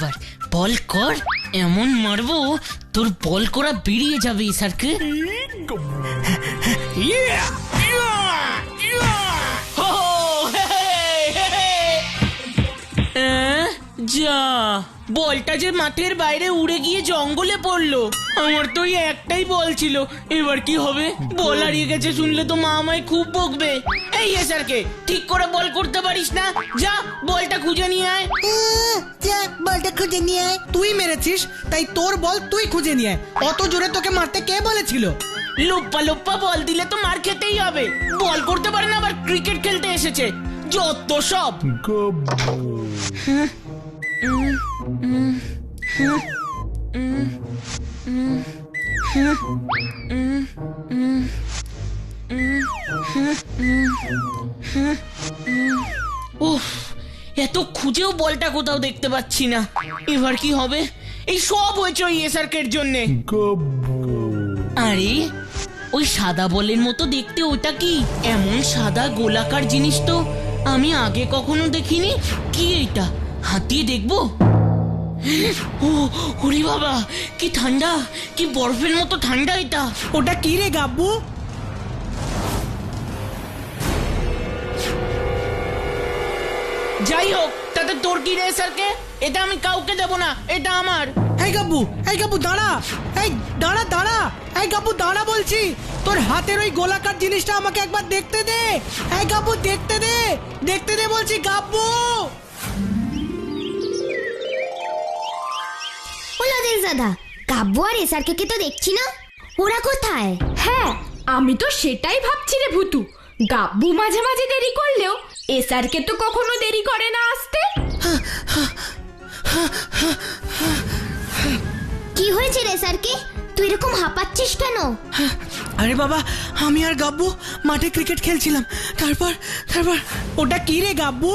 এবার বল কর, এমন মারবো তোর বল করা বেরিয়ে যাবে স্যারকে। যা, বলটা যে মাঠের বাইরে উড়ে গিয়ে জঙ্গলে পড়লো। আমার তো ওই একটাই বল ছিল, এবার কি হবে? বল হারিয়ে গেছে শুনলে তো মা আমায় খুব বকবে। এই স্যারকে ঠিক করে বল করতে পারিস না? যা বলটা খুঁজে নিয়ে আয়। যা বলটা খুঁজে নিয়ে আয়। তুই মেরেছিস তাই তোর বল তুই খুঁজে নিয়ে আয়। অত জোরে তোকে মারতে কে বলেছিল? লোপ্পা লোপ্পা বল দিলে তো মার খেতেই হবে। বল করতে পারে না, আবার ক্রিকেট খেলতে এসেছে, যত সব। উফ, এত খুঁজেও বলটা কোথাও দেখতে পাচ্ছি না। এবার কি হবে? এই সব হয়েছে ওই এসআরকের জন্যে। আরে ওই সাদা বলের মতো দেখতে ওটা কি? এমন সাদা গোলাকার জিনিস তো আমি আগে কখনো দেখিনি। কি এটা? হাতিয়ে দেখবো। ও ওরে বাবা, কি ঠান্ডা, কি বরফের মতো ঠান্ডা এটা। ওটা কি রে গাব্বু? যাই হোক, তাতে তোর কি রে স্যারকে? এটা আমি কাউকে দেব না, এটা আমার। এই গাব্বু দাঁড়া। এই দাঁড়া দাঁড়া। এই গাব্বু দাঁড়া বলছি। তোর হাতের ওই গোলাকার জিনিসটা আমাকে একবার দেখতে দে। এই গাব্বু দেখতে দে, দেখতে দে বলছি গাব্বু। দাদা, গাব্বু আর এসআরকে কে তো দেখছি না, ওরা কোথায়? হ্যাঁ, আমি তো সেটাই ভাবছি রে ভুতু। গাব্বু মাঝে মাঝে দেরি করলেও এসআরকে তো কখনো দেরি করে না আসতে। কি হয়েছে রে এসআরকে? তুই এরকম হাঁপাচ্ছিস কেন? আরে বাবা, আমি আর গাব্বু মাঠে ক্রিকেট খেলছিলাম। তারপর ওটা কি রে গাব্বু?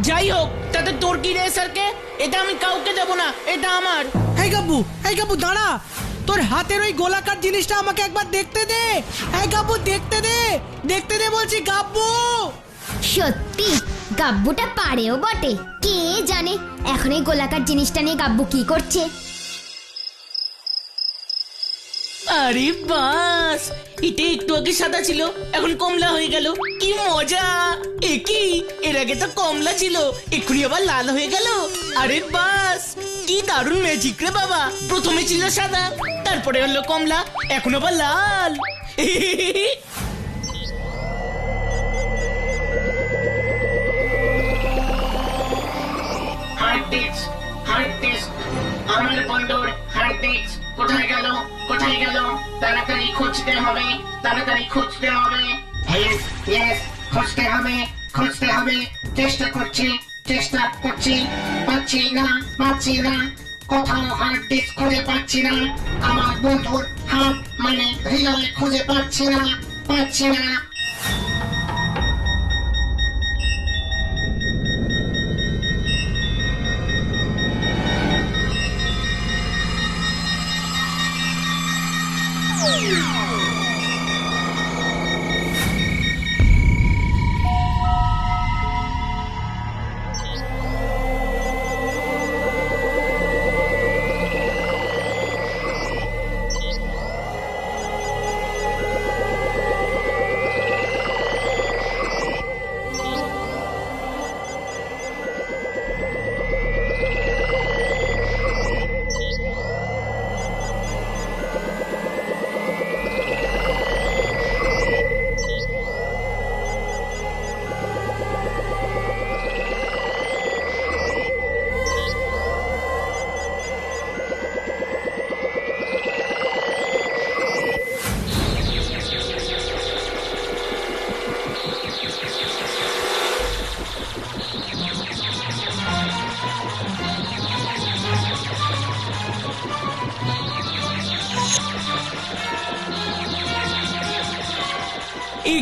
যাই হোক, তাতে তোর কি রে স্যারকে? এটা আমি কাউকে দেব না, এটা আমার। এই গাব্বু দাঁড়া। তোর হাতের ওই গোলাকার জিনিসটা আমাকে একবার দেখতে দে। এই গাব্বু দেখতে দে, দেখতে দে বলছি গাব্বু। সত্যি গাব্বুটা পারেও বটে। কে জানে এখন এই গোলাকার জিনিসটা নিয়ে গাব্বু কি করছে। আরে বাস, এটা একটু আগে সাদা ছিল, এখন কমলা হয়ে গেল। কি মজা! এ কি, এর আগে তো কমলা ছিল, এক্ষুনি আবার লাল হয়ে গেল। আরে বাস, কি দারুণ ম্যাজিক রে বাবা! প্রথমে ছিল সাদা, তারপরে হলো কমলা, এখন আবার লাল। আমার বন্ধুর হার্ড ডিস্ক কোথায় গেল? কোথায় গেল? তাড়াতাড়ি খুঁজতে হবে, তাড়াতাড়ি খুঁজতে হবে। খুঁজতে হবে, খুঁজতে হবে। চেষ্টা করছি, পাচ্ছি না। কোথাও হার্ড ডিস্ক খুঁজে পাচ্ছি না। আমার বন্ধুর হাত মানে হৃদয় খুঁজে পাচ্ছি না।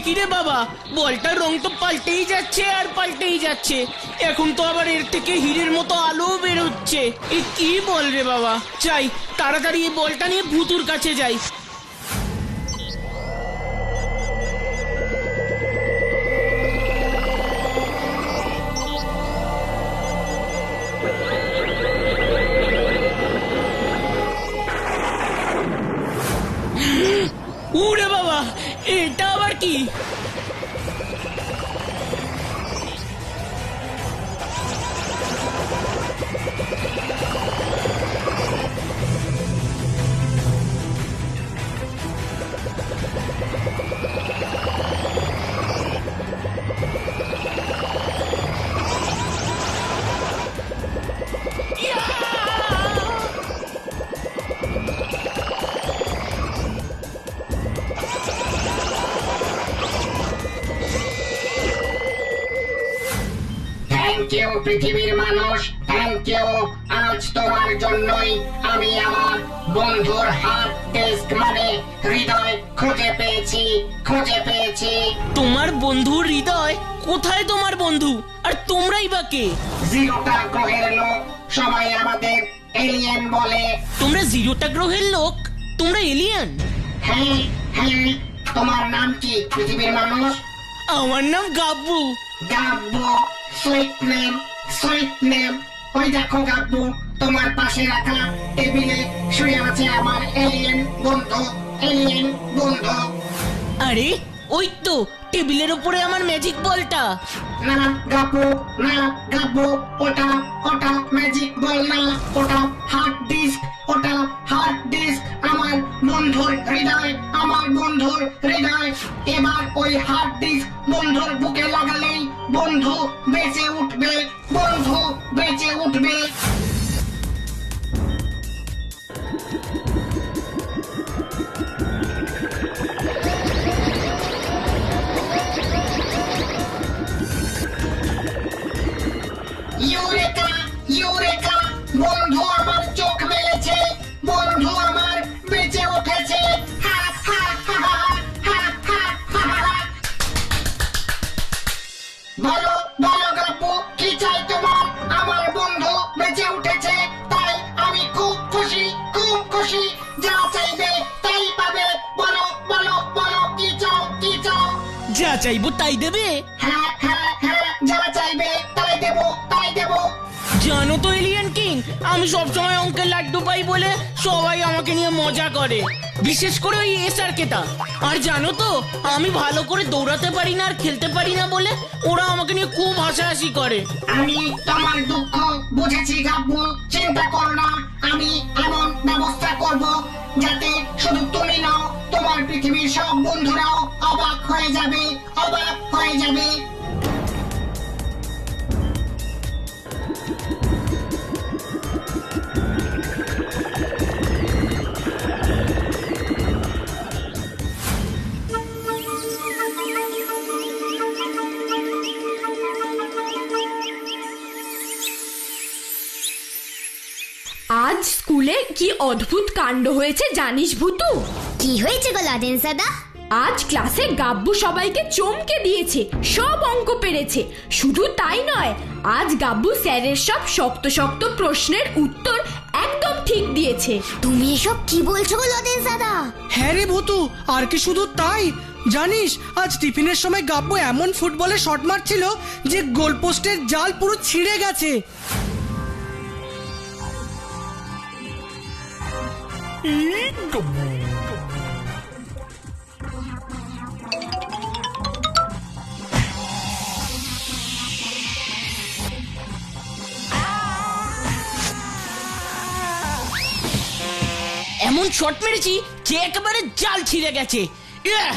কি রে বাবা, বলটার রং তো পাল্টেই যাচ্ছে আর পাল্টেই যাচ্ছে। এখন তো আবার এর থেকে হীরের মতো আলো বেরোচ্ছে। এ কি বল রে বাবা! চাই তাড়াতাড়ি এই বলটা নিয়ে ভুতুর কাছে যাই। থ্যাংক ইউ পৃথিবীর মানুষ, থ্যাংক ইউ। আজ তোমার জন্যই আমি আমার বন্ধুর হার্ড ডিস্ক মানে হৃদয় খুঁজে পেয়েছি, খুঁজে পেয়েছি। তোমার বন্ধুর হৃদয়? কোথায় তোমার বন্ধু? আর তোমরাই বা কে? জিরোটা গ্রহের লোক, সবাই আমাদের এলিয়েন বলে। তোমরা জিরোটা গ্রহের লোক? তোমরা এলিয়েন? হ্যাঁ হ্যাঁ, তোমার নাম কি পৃথিবীর মানুষ? আমার নাম গাব্বু। গাব্বু, সুইট নেম, সুইট নেম। ওই দেখো গাব্বু, তোমার পাশে রাখা টেবিলে শুয়ে আছে আমার এলিয়েন বন্ধু, এলিয়েন বন্ধু। আরে ওই তো টেবিলের উপরে আমার ম্যাজিক বলটা। না গাব্বু, না গাব্বু, ওটা ওটা ম্যাজিক বল না, ওটা হার্ড ডিস্ক, ওটা হার্ড ডিস্ক। আমার বন্ধুর হৃদয়, আমার বন্ধুর হৃদয়। এবার ওই হার্ড ডিস্ক বন্ধুর বুকে লাগালেই বন্ধু বেঁচে উঠবে, বন্ধু বেঁচে উঠবে। ইউরেকা, ইউরেকা, বন্ধু আমার চোখ মেলেছে, বন্ধু আমার বেঁচে উঠেছে। হা হা হা হা হা হা হা। বলো বলো গাব্বু, কি চাই তোমার? আমার বন্ধু বেঁচে উঠেছে, তাই আমি খুব খুশি, খুব খুশি। যা চাইবে তাই পাবে। বলো বলো বলো, কি চাও, কি চাও? যা চাইবো তাই দেবে? হ্যাঁ হ্যাঁ হ্যাঁ, যা চাইবে তাই দেবো, তাই দেবো। জানো তো এলিয়েন কিং, আমি সবসময় অঙ্কের লাড্ডু পাই বলে সবাই আমাকে নিয়ে মজা করে, বিশেষ করে ওই এসআর কেতা। আর জানো তো আমি ভালো করে দৌড়াতে পারি না আর খেলতে পারি না বলে ওরা আমাকে নিয়ে খুব হাসাহাসি করে। আমি তোমার দুঃখ বুঝেছি গাব্বু, চিন্তা করো না। আমি এমন ব্যবস্থা করব যাতে শুধু তুমি নাও, তোমার পৃথিবীর সব বন্ধুরাও অবাক হয়ে যাবে, অবাক হয়ে যাবে। আজ স্কুলে কি অদ্ভুত কাণ্ড হয়েছে জানিস ভুতু? কি হয়েছে গো লজেন্স দাদা? আজ ক্লাসে গাব্বু সবাইকে চমকে দিয়েছে, সব অঙ্ক পেরেছে। শুধু তাই নয়, আজ গাব্বু স্যারের সব শক্ত শক্ত প্রশ্নের উত্তর একদম ঠিক দিয়েছে। তুমি এসব কি বলছো গো লজেন্স দাদা? হ্যাঁ রে ভুতু, আর কি শুধু তাই? জানিস আজ টিফিনের সময় গাব্বু এমন ফুটবলে শট মারছিল যে গোলপোস্টের জাল পুরো ছিঁড়ে গেছে। এমন শট মেরেছি যে একেবারে জাল ছিঁড়ে গেছে। ইয়াহ!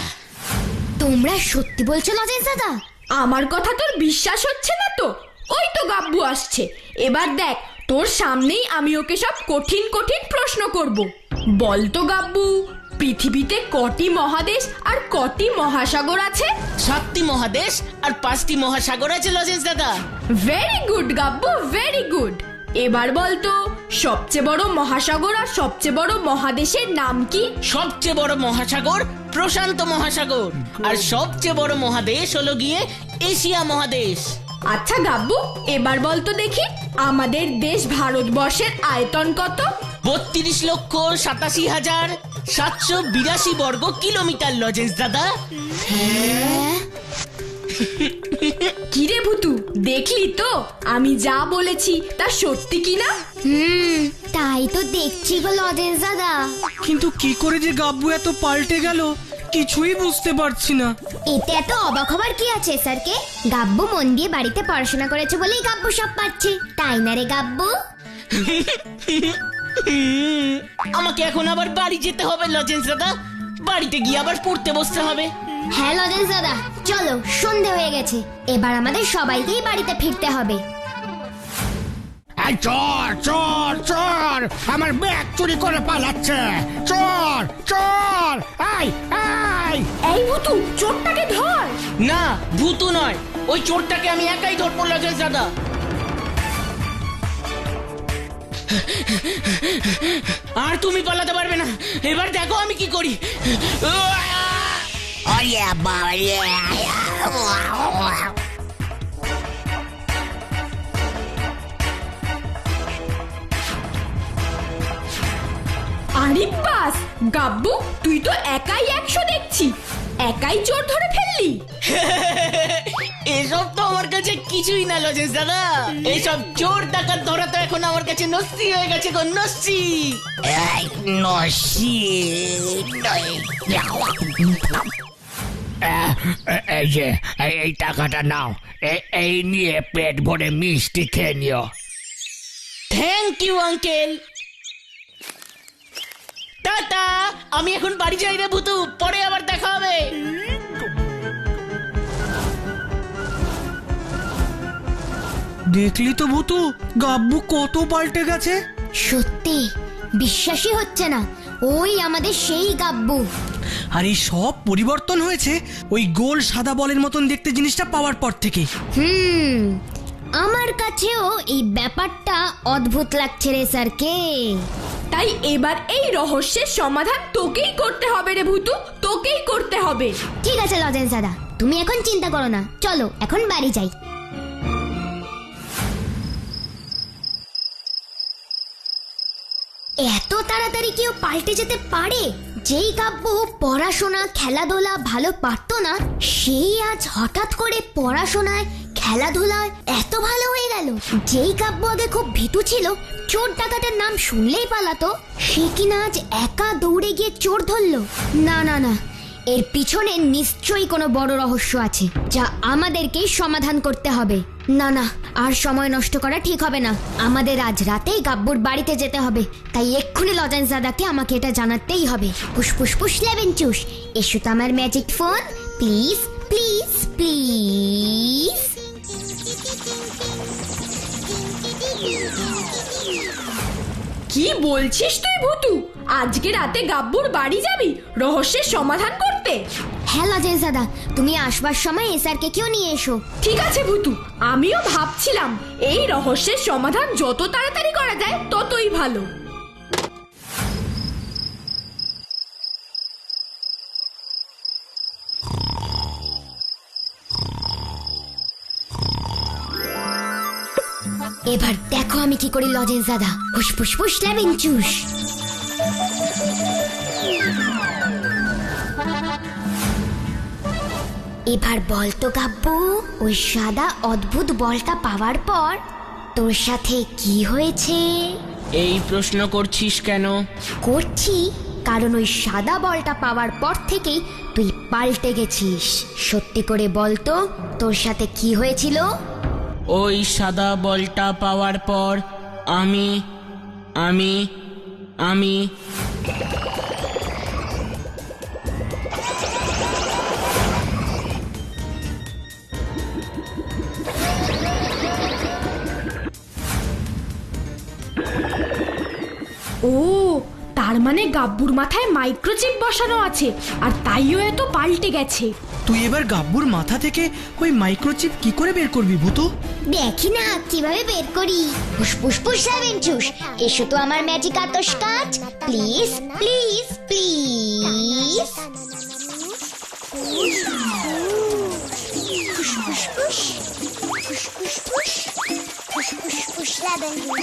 তোমরা সত্যি বলছো লজেন্স দাদা? আমার কথা তোর বিশ্বাস হচ্ছে না তো? ওই তো গাব্বু আসছে। এবার দেখ, তোর সামনেই আমি ওকে সব কঠিন কঠিন প্রশ্ন করব। বল তো গাব্বু, পৃথিবীতে কটি মহাদেশ আর কটি মহাসাগর আছে? 7টি মহাদেশ আর 5টি মহাসাগর আছে লজেন্স দাদা। Very good Gabbu, very good. এবার বল তো, সবচেয়ে বড় মহাসাগর আর সবচেয়ে বড় মহাদেশের নাম কি? সবচেয়ে বড় মহাসাগর প্রশান্ত মহাসাগর, আর সবচেয়ে বড় মহাদেশ হলো গিয়ে এশিয়া মহাদেশ। আচ্ছা গাব্বু, এবার বল তো দেখি, আমাদের দেশ ভারতবর্ষের আয়তন কত? 32,87,782 বর্গ কিলোমিটার লজেন্স দাদা। কিরে ভুতু, দেখলি তো আমি যা বলেছি তা সত্যি কিনা? তাই তো দেখছি গো লজেন্স দাদা। কিন্তু কি করে যে গাব্বু এত পাল্টে গেল কিছুই বুঝতে পারছি না। এতে এত অবাক হবার কি আছে স্যারকে? গাব্বু মন দিয়ে বাড়িতে পড়াশোনা করেছে বলেই গাব্বু সব পারছে, তাই না রে গাব্বু? আমাকে এখন আবার বাড়ি যেতে হবে লজেন্স দাদা। বাড়িতে গিয়ে আবার পড়তে বসতে হবে। হ্যাঁ লজেন্স দাদা, চলো সন্ধে হয়ে গেছে, এবার আমাদের সবাইকেই বাড়িতে ফিরতে হবে। চোর চোর চোর, আমার ব্যাগ চুরি করে পালাচ্ছে। চোর চোর, আই আই। এই ভুতু, চোরটাকে ধর। না, ভূতু নয়, ওই চোরটাকে আমি একাই ধরবো লজেন্স দাদা। আর তুমি পালাতে পারবে না, এবার দেখো আমি কি করি। আরে বাস, গাব্বু তুই তো একাই 100 দেখছি, একাই চোর ধরে ফেললি। এসব তো আমার কাছে কিছুই না লজেন্স দাদা, এইসব চোর ডাকাত ধরা তো এখন আমার কাছে নস্যি হয়ে গেছে গো, নস্যি। এই যে এই টাকাটা নাও, এই নিয়ে পেট ভরে মিষ্টি খেয়ে নিও। Thank you uncle. টাটা, আমি এখন বাড়ি যাই রে ভুতু, পরে আবার দেখা হবে। দেখলি তো ভূতু, গাব্বু কত পাল্টে গেছে। সত্যি বিশ্বাসই হচ্ছে না, ওই আমাদের সেই গাব্বু। আর এই সব পরিবর্তন হয়েছে ওই গোল সাদা বলের মতন দেখতে জিনিসটা পাওয়ার পর থেকে। আমার কাছেও এই ব্যাপারটা অদ্ভুত লাগছে রে স্যারকে। তাই এবার এই রহস্যের সমাধান তোকেই করতে হবে রে ভূতু, তোকেই করতে হবে। ঠিক আছে লজেন্স দাদা, তুমি এখন চিন্তা করো না, চলো এখন বাড়ি যাই। এত তাড়াতাড়ি কেউ পাল্টে যেতে পারে? যেই গাব্বু পড়াশোনা খেলাধুলা ভালো পারতো না, সেই আজ হঠাৎ করে পড়াশোনায় খেলাধুলায় এত ভালো হয়ে গেল। যেই গাব্বু আগে খুব ভীতু ছিল, চোর ডাকাতের নাম শুনলেই পালাতো, সে কিনা আজ একা দৌড়ে গিয়ে চোর ধরলো। না না না, এর পিছনে নিশ্চয়ই কোনো বড় রহস্য আছে, যা আমাদেরকেই সমাধান করতে হবে। না না, আর সময় নষ্ট করা ঠিক হবে না, আমাদের আজ রাতেই গাব্বুর বাড়িতে যেতে হবে। তাই এক্ষুনি লজেন্স দাদাকে আমাকে এটা জানাতেই হবে। ফুসফুস ফুস লেবেন চুস, এসো তো আমার magic phone, please please please. কি বলছিস তুই ভূতু? আজকে রাতে গাব্বুর বাড়ি যাবি রহস্যের সমাধান করতে? হ্যাঁ লজেন্স দাদা, তুমি আসবার সময় এসআরকে কেউ নিয়ে এসো। ঠিক আছে ভূতু, আমিও ভাবছিলাম এই রহস্যের সমাধান যত তাড়াতাড়ি করা যায় ততই ভালো। এবার দেখো আমি কি করি লজেন্স দাদা, ফুসফুস ফুস লেবেন চুস। এবার বলতো গাব্বু, ওই সাদা অদ্ভুত বলটা পাওয়ার পর তোর সাথে কি হয়েছে? এই প্রশ্ন করছিস কেন? করছি কারণ ওই সাদা বলটা পাওয়ার পর থেকেই তুই পাল্টে গেছিস। সত্যি করে বলতো তোর সাথে কি হয়েছিল? ওই সাদা বলটা পাওয়ার পর আমি আমি আমি ও, তার মানে গাব্বুর মাথায় মাইক্রোচিপ বসানো আছে, আর তাইও এত পাল্টে গেছে। তুই এবার গাব্বুর মাথা থেকে ওই মাইক্রোচিপ কি করে বের করবি ভূতু? দেখি না কিভাবে বের করি। ফুসফুস ফুস লেবেন চুস, এসো তো আমার ম্যাজিক আতশ কাজ, প্লিজ প্লিজ প্লিজ। ফুসফুস ফুস ফুসফুস ফুস ফুসফুস ফুস লেবেন চুস।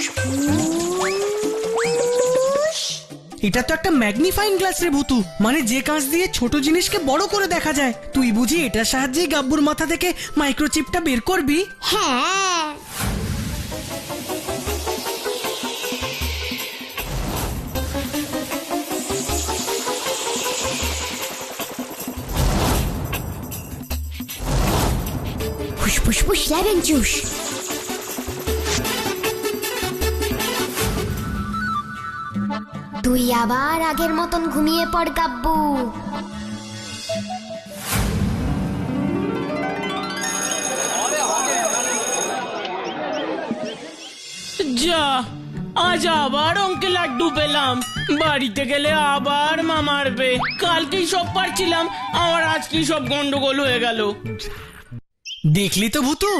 এটা তো একটা ম্যাগনিফাইং গ্লাস রে ভূতু, মানে যে কাঁচ দিয়ে ছোট জিনিসকে বড় করে দেখা যায়। তুই বুঝি এটার সাহায্যেই গাব্বুর মাথা থেকে মাইক্রোচিপটা বের করবি? হ্যাঁ। ফুসফুস ফুস লেবেন চুস। তুই আবার আগের মতন ঘুমিয়ে পড় গাব্বু। যা, আজ আবার অঙ্কে লাড্ডু পেলাম। বাড়িতে গেলে আবার মা মারবে। কালকেই সব পারছিলাম, আবার আজকেই সব গন্ডগোল হয়ে গেল। দেখলি তো ভূতু,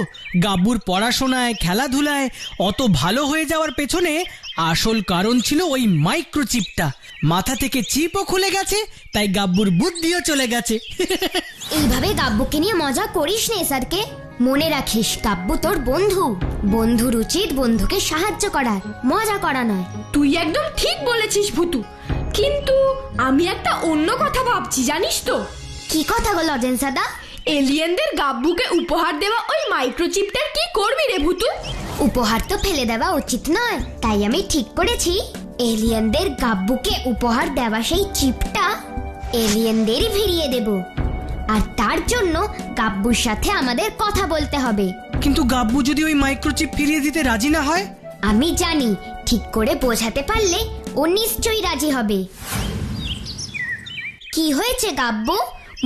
গাব্বুর পড়াশোনায় খেলাধুলায় অত ভালো হয়ে যাওয়ার পেছনে আসল কারণ ছিল ওই মাইক্রোচিপটা। মাথা থেকে চিপও খুলে গেছে, তাই গাব্বুর বুদ্ধিও চলে গেছে। এইভাবে গাব্বুকে নিয়ে মজা করিস নে স্যারকে। মনে রাখিস গাব্বু তোর বন্ধু, বন্ধুর উচিত বন্ধুকে সাহায্য করার, মজা করা নয়। তুই একদম ঠিক বলেছিস ভুতু, কিন্তু আমি একটা অন্য কথা ভাবছি জানিস তো। কি কথা গো লজেন্স দাদা? এলিয়েনদের গাব্বুকে উপহার দেওয়া ওই মাইক্রোচিপটার কি করবি রে ভুতু? উপহার তো ফেলে দেওয়া উচিত নয়, তাই আমি ঠিক করেছি এলিয়েনদের গাব্বুকে উপহার দেওয়া সেই চিপটা এলিয়েনদেরই ফিরিয়ে দেব। আর তার জন্য গাব্বুর সাথে আমাদের কথা বলতে হবে। কিন্তু গাব্বু যদি ওই মাইক্রোচিপ ফিরিয়ে দিতে রাজি না হয়? আমি জানি, ঠিক করে বোঝাতে পারলে ও নিশ্চয়ই রাজি হবে। কি হয়েছে গাব্বু,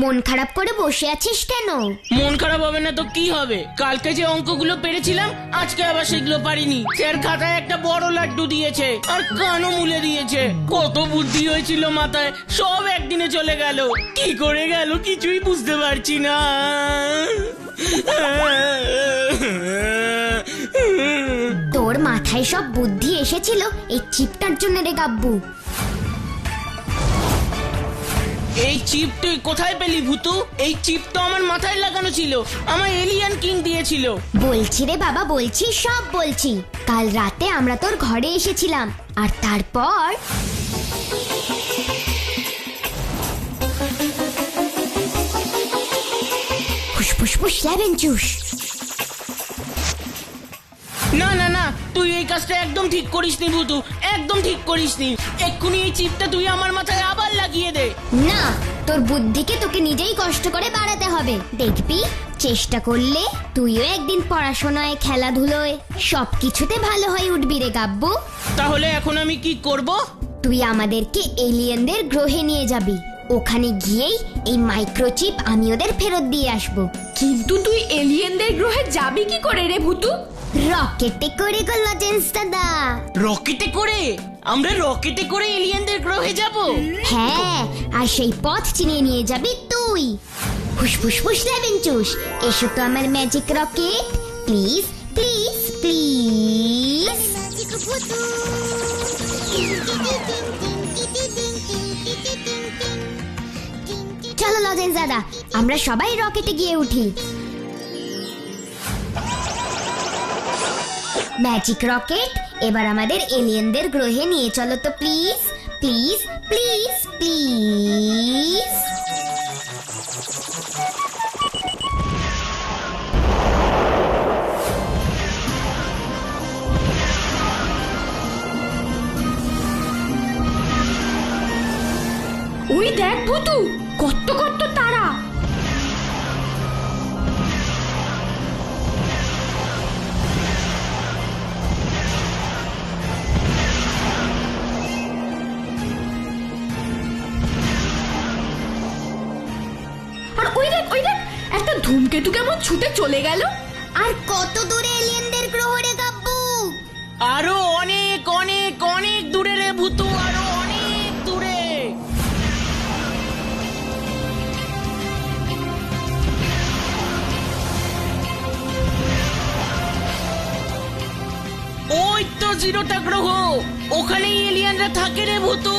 মন খারাপ করে বসে আছিস কেন? মন খারাপ হবে না তো কি হবে? কালকে যে অঙ্কগুলো পেরেছিলাম আজকে আবার সেগুলো পারিনি। স্যার খাতায় একটা বড় লাড্ডু দিয়েছে আর কানও মুলে দিয়েছে। কত বুদ্ধি হয়েছিল মাথায়, সব একদিনে চলে গেল। কি করে গেল কিছুই বুঝতে পারছি না। তোর মাথায় সব বুদ্ধি এসেছিল এই চিপটার জন্য রে গাব্বু। এই চিপ তুই কোথায় পেলি ভূতু? এই চিপ তো আমার মাথায় লাগানো ছিল, আমার এলিয়ান কিং দিয়েছিল। বলছি রে বাবা, বলছি, সব বলছি। কাল রাতে আমরা তোর ঘরে এসেছিলাম, আর তারপর ফুসফুস লেবেন চুস। না না না, তুই এই কাজটা একদম ঠিক করিসনি ভূতু, একদম ঠিক করিসনি। এক্ষুনি এই চিপটা তুই আমার মাথায় আবার লাগিয়ে দে। না, তোর বুদ্ধিকে তোকে নিজেই কষ্ট করে বাড়াতে হবে। দেখবি, চেষ্টা করলে তুইও একদিন পড়াশোনায়, খেলাধুলোয় সবকিছুতে ভালো হয়ে উঠবি রে গাব্বু। তাহলে এখন আমি কি করব? তুই আমাদেরকে এলিয়েনদের গ্রহে নিয়ে যাবি। ওখানে গিয়েই এই মাইক্রোচিপ আমি ওদের ফেরত দিয়ে আসবো। কিন্তু তুই এলিয়েনদের গ্রহে যাবি কি করে রে ভুতু? রকেটে করে গো লজেন্স দাদা। রকেটে করে? আমরা রকেটে করে এলিয়েনদের গ্রহে যাব? হ্যাঁ, আর সেই পথ চিনিয়ে নিয়ে যাবি তুই। ফুসফুস লেবেন চুস, এসো তো আমার magic rocket. Please please please. চলো লজেন্স দাদা, আমরা সবাই রকেটে গিয়ে উঠি। ম্যাজিক রকেট, এবার আমাদের এলিয়েনদের গ্রহে নিয়ে চলো তো প্লিজ প্লিজ প্লিজ প্লিজ। ওই দেখ ভুতু, কত কত তারা। আর ওই দেখ, ওই দেখ, একটা ধূমকেতু কেমন ছুটে চলে গেল। আর কত দূরে এলিয়েনদের গ্রহ রে গাব্বু? আরো অনেক অনেক অনেক দূরে রে ভূতু, আরো অনেক দূরে। ওই তো জিরোটা গ্রহ, ওখানেই এলিয়ানরা থাকে রে ভূতু।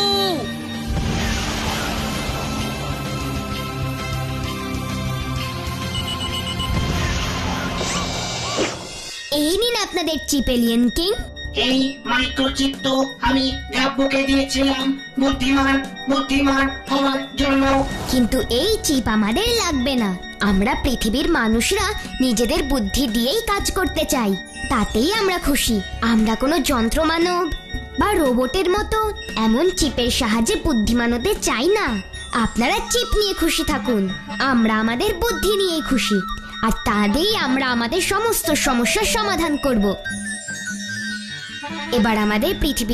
এই নিন আপনাদের চিপ এলিয়েন কিং। এই মাইক্রোচিপ তো আমি গাব্বুকে দিয়েছিলাম বুদ্ধিমান বুদ্ধিমান হওয়ার জন্য। কিন্তু এই চিপ আমাদের লাগবে না। আমরা পৃথিবীর মানুষরা নিজেদের বুদ্ধি দিয়েই কাজ করতে চাই, তাতেই আমরা খুশি। আমরা কোনো যন্ত্র মানব বা রোবটের মতো এমন চিপের সাহায্যে বুদ্ধিমান হতে চাই না। আপনারা চিপ নিয়ে খুশি থাকুন, আমরা আমাদের বুদ্ধি নিয়েই খুশি। আর তা দিয়েই আমরা আমাদের সমস্ত সমস্যার সমাধান করব। এবার আমাদের পৃথিবী